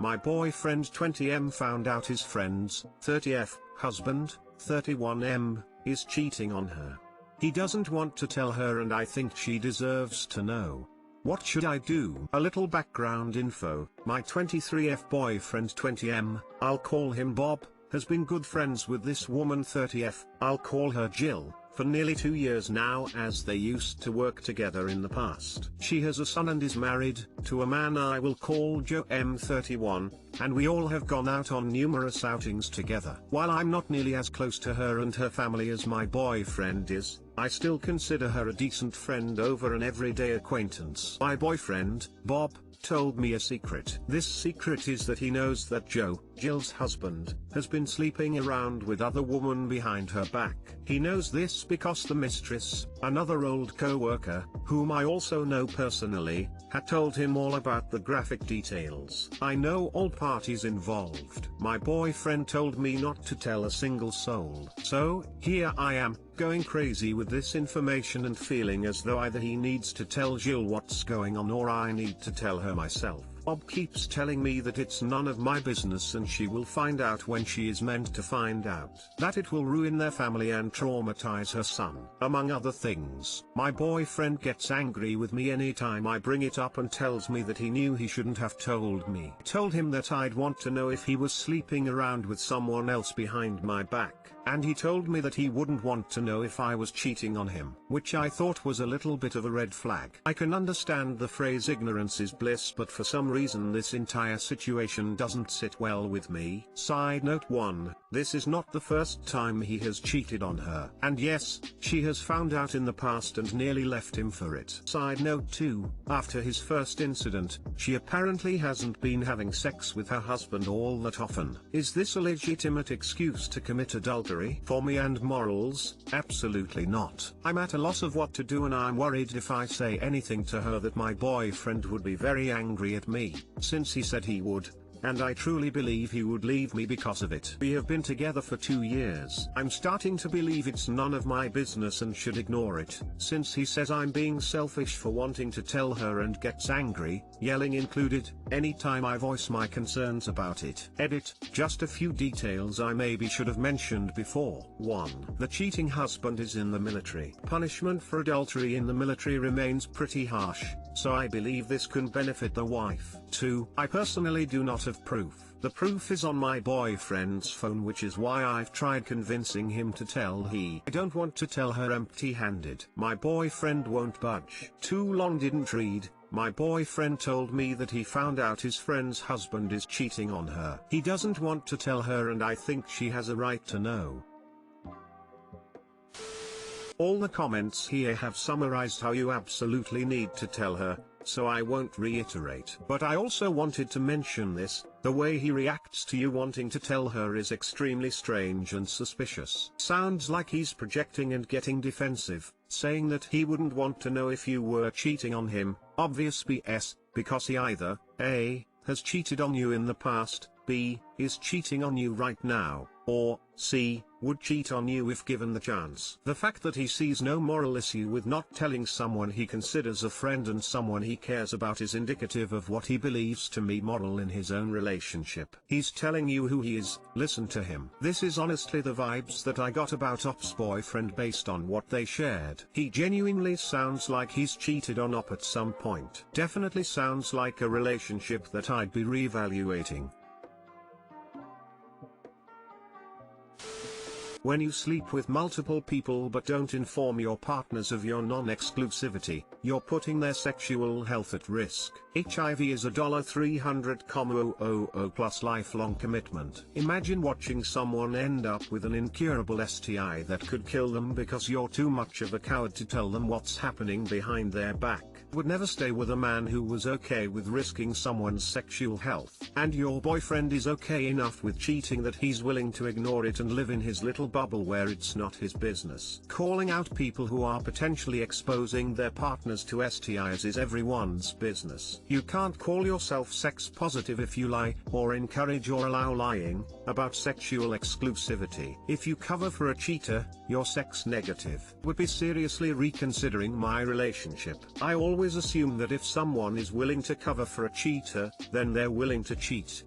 My boyfriend 20M found out his friend's 30F husband, 31M, is cheating on her. He doesn't want to tell her and I think she deserves to know. What should I do? A little background info. My 23F boyfriend 20M, I'll call him Bob, has been good friends with this woman 30F, I'll call her Jill, for nearly 2 years now, as they used to work together in the past. She has a son and is married to a man I will call Joe M31, and we all have gone out on numerous outings together. While I'm not nearly as close to her and her family as my boyfriend is, I still consider her a decent friend over an everyday acquaintance. My boyfriend, Bob, told me a secret. This secret is that he knows that Joe, Jill's husband, has been sleeping around with other women behind her back. He knows this because the mistress, another old co-worker, whom I also know personally, had told him all about the graphic details. I know all parties involved. My boyfriend told me not to tell a single soul. So, here I am, going crazy with this information and feeling as though either he needs to tell Jill what's going on or I need to tell her myself. Bob keeps telling me that it's none of my business and she will find out when she is meant to find out. That it will ruin their family and traumatize her son. Among other things, my boyfriend gets angry with me anytime I bring it up and tells me that he knew he shouldn't have told me. I told him that I'd want to know if he was sleeping around with someone else behind my back, and he told me that he wouldn't want to know if I was cheating on him, which I thought was a little bit of a red flag. I can understand the phrase ignorance is bliss, but for some reason this entire situation doesn't sit well with me. Side note 1, this is not the first time he has cheated on her. And yes, she has found out in the past and nearly left him for it. Side note 2, after his first incident, she apparently hasn't been having sex with her husband all that often. Is this a legitimate excuse to commit adultery? For me and morals, absolutely not. I'm at a loss of what to do and I'm worried if I say anything to her that my boyfriend would be very angry at me, since he said he would. And I truly believe he would leave me because of it. We have been together for 2 years. I'm starting to believe it's none of my business and should ignore it, since he says I'm being selfish for wanting to tell her and gets angry, yelling included, anytime I voice my concerns about it. Edit, just a few details I maybe should have mentioned before. 1. The cheating husband is in the military. Punishment for adultery in the military remains pretty harsh, so I believe this can benefit the wife. 2. I personally do not have proof. The proof is on my boyfriend's phone, which is why I've tried convincing him to tell I don't want to tell her empty-handed. My boyfriend won't budge. Too long didn't read. My boyfriend told me that he found out his friend's husband is cheating on her. He doesn't want to tell her and I think she has a right to know. All the comments here have summarized how you absolutely need to tell her, so I won't reiterate. But I also wanted to mention this, the way he reacts to you wanting to tell her is extremely strange and suspicious. Sounds like he's projecting and getting defensive, saying that he wouldn't want to know if you were cheating on him. Obvious BS, because he either, A, has cheated on you in the past, B, is cheating on you right now, or, C, would cheat on you if given the chance. The fact that he sees no moral issue with not telling someone he considers a friend and someone he cares about is indicative of what he believes to be moral in his own relationship. He's telling you who he is, listen to him. This is honestly the vibes that I got about Op's boyfriend based on what they shared. He genuinely sounds like he's cheated on Op at some point. Definitely sounds like a relationship that I'd be reevaluating. When you sleep with multiple people but don't inform your partners of your non-exclusivity, you're putting their sexual health at risk. HIV is $300,000 plus lifelong commitment. Imagine watching someone end up with an incurable STI that could kill them because you're too much of a coward to tell them what's happening behind their back. Would never stay with a man who was okay with risking someone's sexual health. And your boyfriend is okay enough with cheating that he's willing to ignore it and live in his little bubble where it's not his business. Calling out people who are potentially exposing their partners to STIs is everyone's business. You can't call yourself sex positive if you lie, or encourage or allow lying, about sexual exclusivity. If you cover for a cheater, you're sex negative. Would be seriously reconsidering my relationship. I always assume that if someone is willing to cover for a cheater, then they're willing to cheat.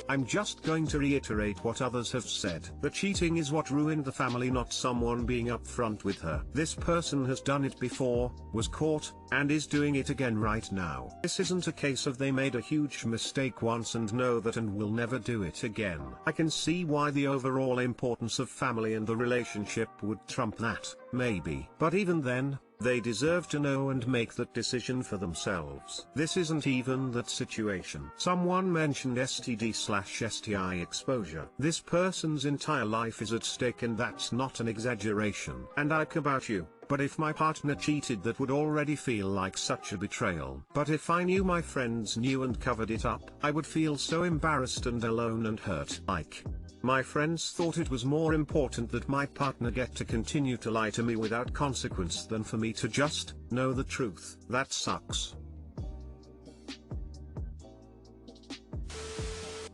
I'm just going to reiterate what others have said. The cheating is what ruined the family, not someone being upfront with her. This person has done it before, was caught, and is doing it again right now. This isn't a case of they made a huge mistake once and know that and will never do it again. I can see why the overall importance of family and the relationship would trump that, maybe. But even then, they deserve to know and make that decision for themselves. This isn't even that situation. Someone mentioned STD/STI exposure. This person's entire life is at stake, and that's not an exaggeration. And I care about you, but if my partner cheated, that would already feel like such a betrayal. But if I knew my friends knew and covered it up, I would feel so embarrassed and alone and hurt. Like, my friends thought it was more important that my partner get to continue to lie to me without consequence than for me to just know the truth. That sucks.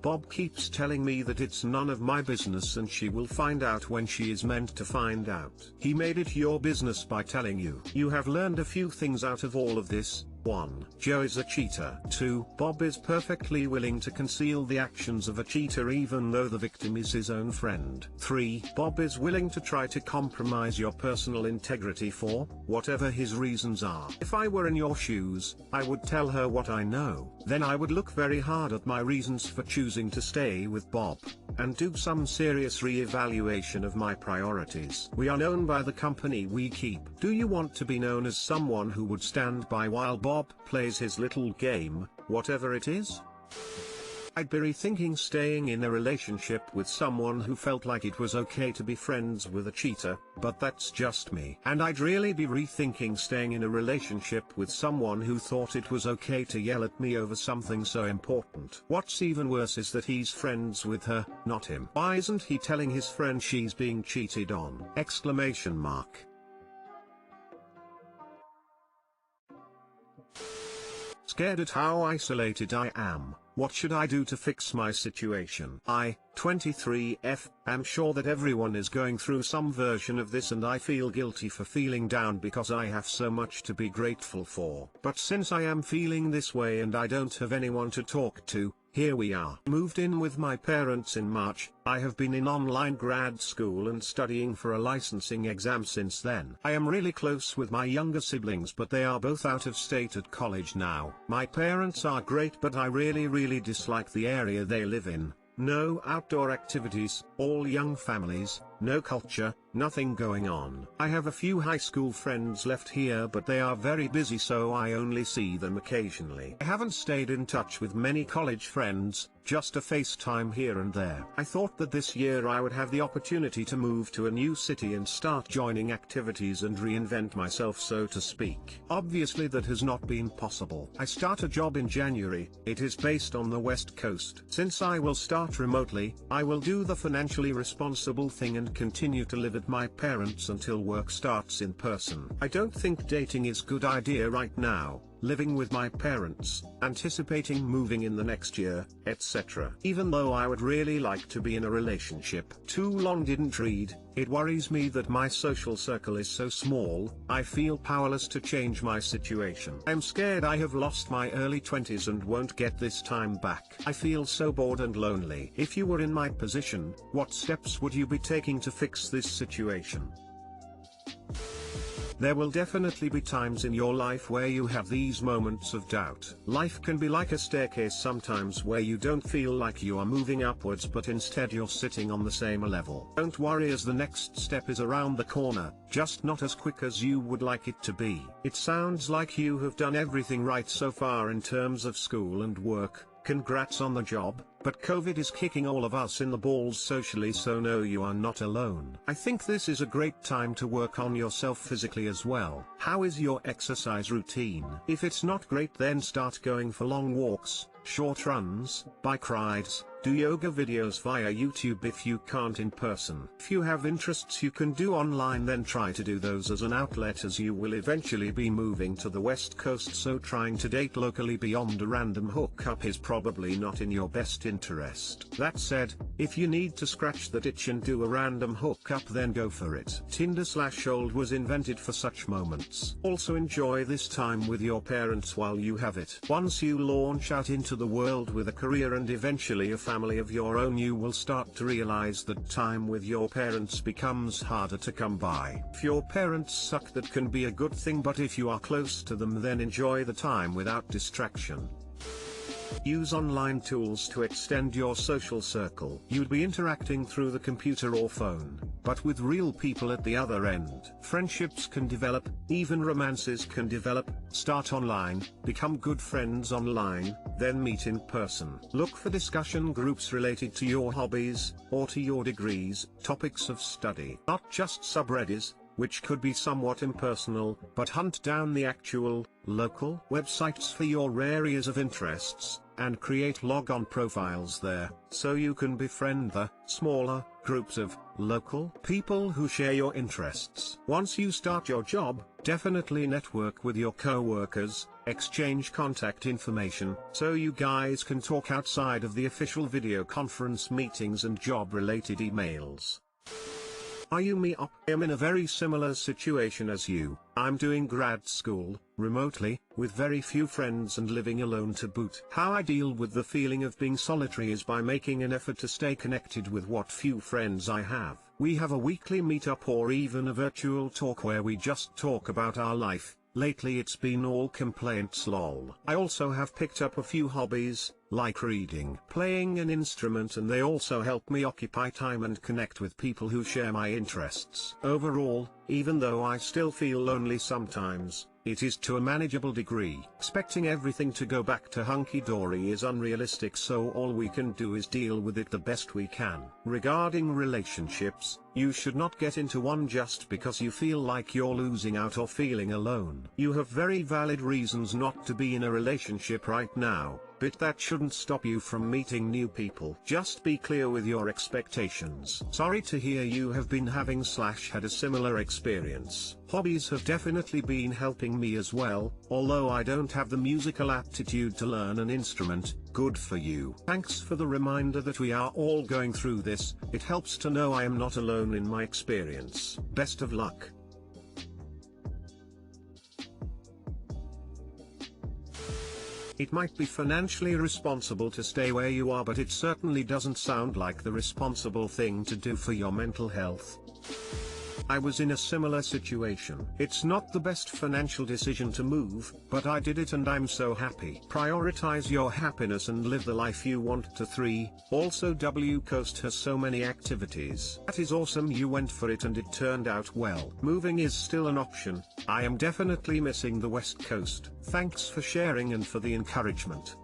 Bob keeps telling me that it's none of my business and she will find out when she is meant to find out. He made it your business by telling you. You have learned a few things out of all of this. 1. Joe is a cheater. 2. Bob is perfectly willing to conceal the actions of a cheater even though the victim is his own friend. 3. Bob is willing to try to compromise your personal integrity for whatever his reasons are. If I were in your shoes, I would tell her what I know. Then I would look very hard at my reasons for choosing to stay with Bob, and do some serious re-evaluation of my priorities. We are known by the company we keep. Do you want to be known as someone who would stand by while Bob plays his little game, whatever it is? I'd be rethinking staying in a relationship with someone who felt like it was okay to be friends with a cheater, but that's just me. And I'd really be rethinking staying in a relationship with someone who thought it was okay to yell at me over something so important. What's even worse is that he's friends with her, not him. Why isn't he telling his friend she's being cheated on? Exclamation mark. Scared at how isolated I am. What should I do to fix my situation? I, 23F, am sure that everyone is going through some version of this, and I feel guilty for feeling down because I have so much to be grateful for. But since I am feeling this way and I don't have anyone to talk to, here we are. Moved in with my parents in March. I have been in online grad school and studying for a licensing exam since then. I am really close with my younger siblings, but they are both out of state at college now. My parents are great, but I really dislike the area they live in. No outdoor activities, all young families, no culture, nothing going on. I have a few high school friends left here, but they are very busy, so I only see them occasionally. I haven't stayed in touch with many college friends, just a FaceTime here and there. I thought that this year I would have the opportunity to move to a new city and start joining activities and reinvent myself, so to speak. Obviously that has not been possible. I start a job in January. It is based on the West Coast. Since I will start remotely, I will do the financially responsible thing and continue to live at my parents' until work starts in person. I don't think dating is a good idea right now. Living with my parents, anticipating moving in the next year, etc. Even though I would really like to be in a relationship. Too long didn't read. It worries me that my social circle is so small. I feel powerless to change my situation. I'm scared I have lost my early 20s and won't get this time back. I feel so bored and lonely. If you were in my position, what steps would you be taking to fix this situation? There will definitely be times in your life where you have these moments of doubt. Life can be like a staircase sometimes, where you don't feel like you are moving upwards, but instead you're sitting on the same level. Don't worry, as the next step is around the corner, just not as quick as you would like it to be. It sounds like you have done everything right so far in terms of school and work. Congrats on the job, but COVID is kicking all of us in the balls socially, so no, you are not alone. I think this is a great time to work on yourself physically as well. How is your exercise routine? If it's not great, then start going for long walks, short runs, bike rides, do yoga videos via YouTube if you can't in person. If you have interests you can do online, then try to do those as an outlet, as you will eventually be moving to the West Coast, so trying to date locally beyond a random hookup is probably not in your best interest. That said, if you need to scratch that itch and do a random hookup, then go for it. Tinder/old was invented for such moments. Also enjoy this time with your parents while you have it. Once you launch out into the world with a career and eventually a family of your own, you will start to realize that time with your parents becomes harder to come by. If your parents suck, that can be a good thing, but if you are close to them, then enjoy the time without distraction. Use online tools to extend your social circle. You'd be interacting through the computer or phone, but with real people at the other end. Friendships can develop, even romances can develop. Start online, become good friends online, then meet in person. Look for discussion groups related to your hobbies, or to your degrees, topics of study. Not just subreddits, which could be somewhat impersonal, but hunt down the actual, local websites for your areas of interests, and create log-on profiles there, so you can befriend the smaller groups of local people who share your interests. Once you start your job, definitely network with your co-workers, exchange contact information, so you guys can talk outside of the official video conference meetings and job-related emails. Are you me? I am in a very similar situation as you. I'm doing grad school, remotely, with very few friends and living alone to boot. How I deal with the feeling of being solitary is by making an effort to stay connected with what few friends I have. We have a weekly meetup or even a virtual talk where we just talk about our life. Lately it's been all complaints lol. I also have picked up a few hobbies, like reading, playing an instrument, and they also help me occupy time and connect with people who share my interests. Overall, even though I still feel lonely sometimes, it is to a manageable degree. Expecting everything to go back to hunky-dory is unrealistic, so all we can do is deal with it the best we can. Regarding relationships, you should not get into one just because you feel like you're losing out or feeling alone. You have very valid reasons not to be in a relationship right now, but that shouldn't stop you from meeting new people. Just be clear with your expectations. Sorry to hear you have been having/had a similar experience. Hobbies have definitely been helping me as well, although I don't have the musical aptitude to learn an instrument. Good for you. Thanks for the reminder that we are all going through this. It helps to know I am not alone in my experience. Best of luck. It might be financially irresponsible to stay where you are, but it certainly doesn't sound like the responsible thing to do for your mental health. I was in a similar situation. It's not the best financial decision to move, but I did it and I'm so happy. Prioritize your happiness and live the life you want to. 3. Also, W Coast has so many activities. That is awesome, you went for it and it turned out well. Moving is still an option. I am definitely missing the West Coast. Thanks for sharing and for the encouragement.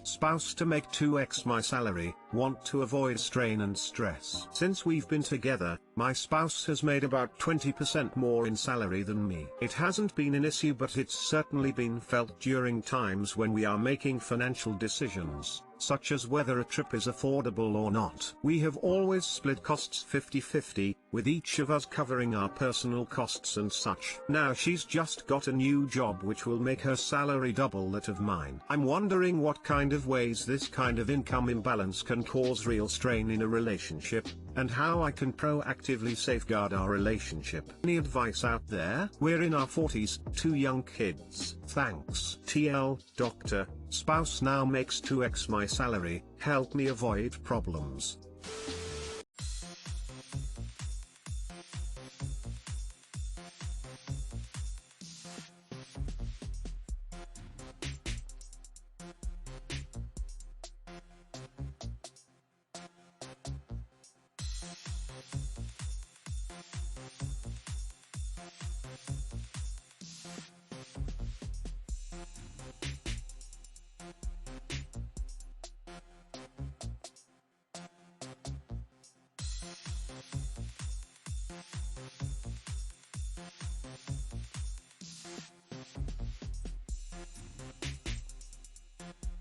Spouse to make 2x my salary, want to avoid strain and stress. Since we've been together, my spouse has made about 20% more in salary than me. It hasn't been an issue, but it's certainly been felt during times when we are making financial decisions, such as whether a trip is affordable or not. We have always split costs 50-50, with each of us covering our personal costs and such. Now she's just got a new job which will make her salary double that of mine. I'm wondering what kind of ways this kind of income imbalance can cause real strain in a relationship, and how I can proactively safeguard our relationship. Any advice out there? We're in our 40s, 2 young kids. Thanks. TL, doctor, spouse now makes 2x my salary, help me avoid problems.